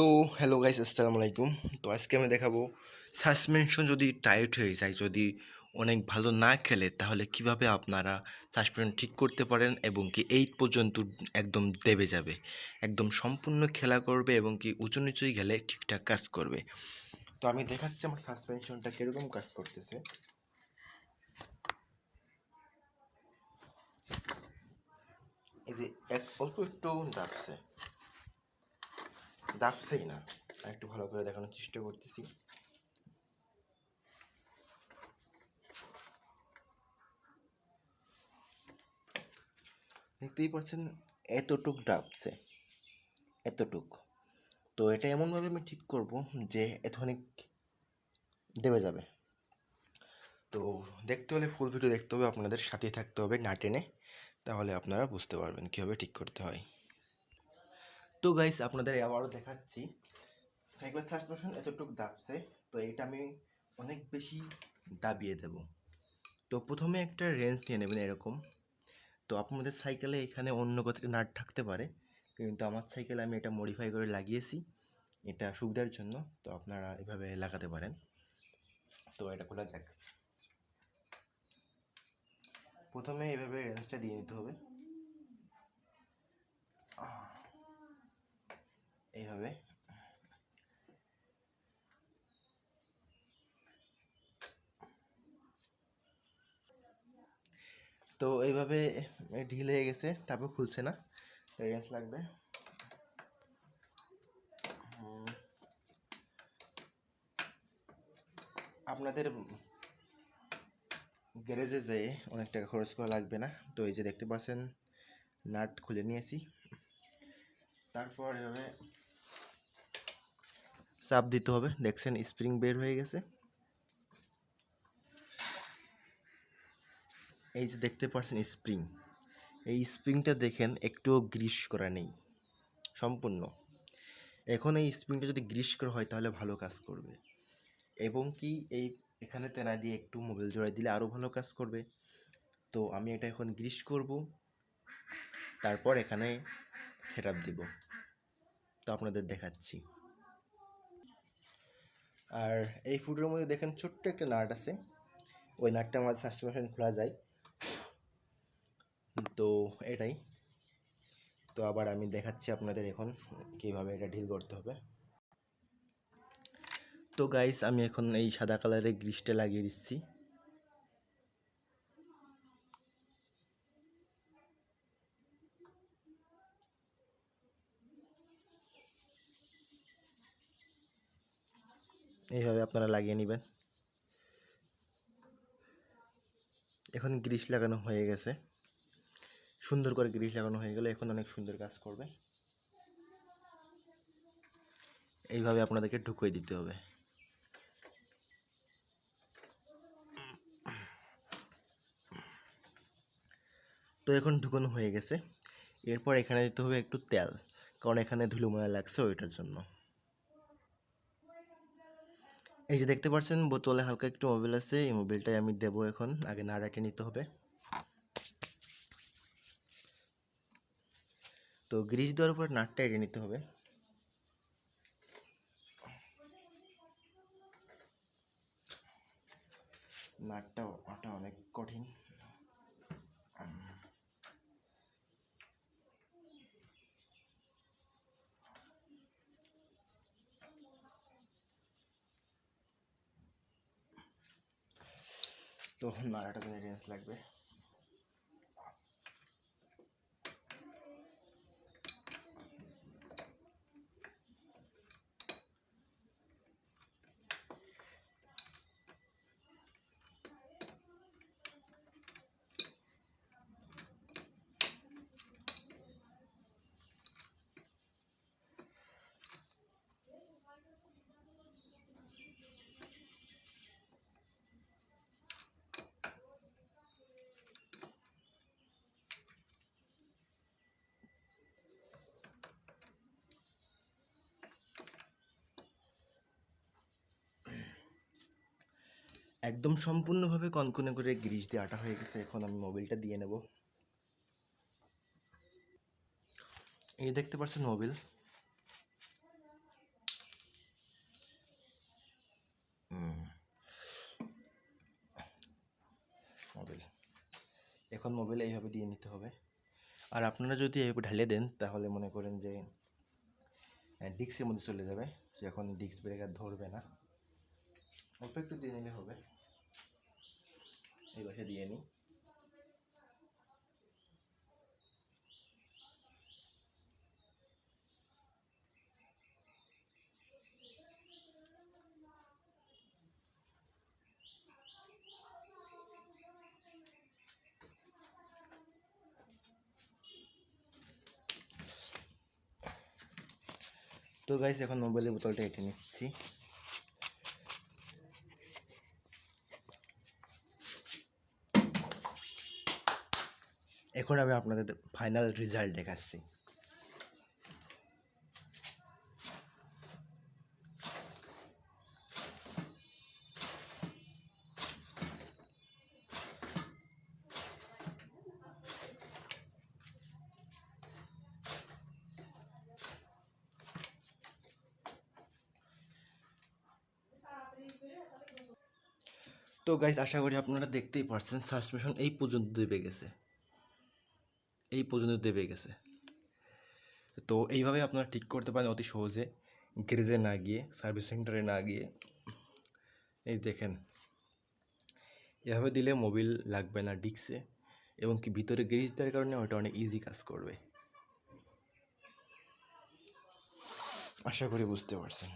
তো hello guys, আসসালামু আলাইকুম। তো আজকে আমি দেখাবো সাসপেনশন যদি টাইট হয়ে যায়, যদি অনেক ভালো না খেলে, তাহলে কিভাবে আপনারা সাসপেনশন ঠিক করতে পারেন এবং কি 8 পর্যন্ত একদম দেবে যাবে, একদম সম্পূর্ণ খেলা করবে এবং কি উঁচু নিচুই গেলে ঠিকঠাক কাজ করবে। তো আমি দেখাচ্ছি আমার সাসপেনশনটা কীরকম কাজ করতেছে। এই যে অল্প একটু দাবছেই না, একটু ভালো করে দেখানোর চেষ্টা করতেছি। দেখতেই পাচ্ছেন এতটুক ডাবছে, এতটুক। তো এটা এমনভাবে আমি ঠিক করব যে এতখানি দেবে যাবে। তো দেখতে হলে ফুল ভিডিও দেখতে হবে, আপনাদের সাথেই থাকতে হবে না টেনে, তাহলে আপনারা বুঝতে পারবেন কীভাবে ঠিক করতে হয়। তো গাইস, আপনাদের আবারও দেখাচ্ছি সাইকেল সাসপেনশন এতটুকু দাবছে। তো এটা আমি অনেক বেশি দাবিয়ে দেব। তো প্রথমে একটা রেঞ্জ নিয়ে নেবেন এরকম। তো আপনাদের সাইকেলে এখানে অন্য কোথাও নাট থাকতে পারে, কিন্তু আমার সাইকেলে আমি এটা মডিফাই করে লাগিয়েছি এটা সুবিধার জন্য। তো আপনারা এভাবে লাগাতে পারেন। তো এটা খোলা যাক। প্রথমে এভাবে রেঞ্জটা দিয়ে নিতে হবে, এইভাবে। তো এইভাবে ঢিল হয়ে গেছে, তারপর খুলছে না, রেঞ্জ লাগবে। আপনাদের গ্যারেজে যেয়ে অনেক টাকা খরচ করা লাগবে না। তো এই যে দেখতে পাচ্ছেন নাট খুলে নিয়েছি, তারপর এভাবে চাপ দিতে হবে। দেখছেন স্প্রিং বের হয়ে গেছে। এই যে দেখতে পাচ্ছেন স্প্রিং, এই স্প্রিংটা দেখেন একটুও গ্রিস করা নেই সম্পূর্ণ। এখন এই স্প্রিংটা যদি গ্রিস করা হয় তাহলে ভালো কাজ করবে, এবং কি এই এখানে তেনা দিয়ে একটু মোবিল জোড়াই দিলে আরও ভালো কাজ করবে। তো আমি এটা এখন গ্রিস করব, তারপর এখানে সেট আপ দিব। তো আপনাদের দেখাচ্ছি। আর এই ফুটের মধ্যে দেখেন ছোট্ট একটা নাট আছে, ওই নাটটা আমার সাসপেনশন খোলা যায়। তো এটাই। তো আবার আমি দেখাচ্ছি আপনাদের এখন কীভাবে এটা ঢিল করতে হবে। তো গাইস, আমি এখন এই সাদা কালারের গ্রিসটা লাগিয়ে দিচ্ছি। এইভাবে আপনারা লাগিয়ে নেবেন। এখন গ্রিস লাগানো হয়ে গেছে, সুন্দর করে গ্রিস লাগানো হয়ে গেলে এখন অনেক সুন্দর কাজ করবে। এইভাবে আপনাদেরকে ঢুকিয়ে দিতে হবে। তো এখন ঢুকানো হয়ে গেছে। এরপর এখানে দিতে হবে একটু তেল, কারণ এখানে ধুলো ময়লা লাগছে ওইটার জন্য। এই যে দেখতে পাচ্ছেন বোতলে হালকা একটু মোবিল আছে, এই মোবিলটাই আমি দেবো এখন। আগে নাড়াটে নিতে হবে। তো গ্রিস দেওয়ার উপর নাটটা এড়িয়ে নিতে হবে। নাটটা অনেক কঠিন। তো নাড়াটা জন্য রেঞ্জ লাগবে। একদম সম্পূর্ণভাবে কনকনে করে গ্রিস দিয়ে আটা হয়ে গেছে। এখন আমি মোবিলটা দিয়ে নেব। এই দেখতে পাচ্ছেন মোবিল। এখন মোবাইলে এইভাবে দিয়ে নিতে হবে। আর আপনারা যদি এইভাবে ঢালিয়ে দেন তাহলে মনে করেন যে ডিস্কের মধ্যে চলে যাবে, যখন ডিস্ক ব্রেক আর ধরবে না। অল্প একটু দিয়ে নিলে হবে। এই পাশে দিয়ে নিই। তো গাইস এখন মোবাইলের বোতলটা এঁটে নিচ্ছি। এখন আমি আপনাদের ফাইনাল রেজাল্ট দেখাচ্ছি। তো গাইস আশা করি আপনারা দেখতেই পারছেন সাসপেনশন এই পর্যন্ত দেবে গেছে, এই পর্যন্ত দেবে গেছে। তো এইভাবে আপনারা ঠিক করতে পারেন অতি সহজে, গ্যারেজে না গিয়ে, সার্ভিস সেন্টারে না গিয়ে। এই দেখেন, এভাবে দিলে মোবিল লাগবে না ডিস্কে, এবং কি ভিতরে গ্রিজ দেওয়ার কারণে ওটা অনেক ইজি কাজ করবে। আশা করি বুঝতে পারছেন।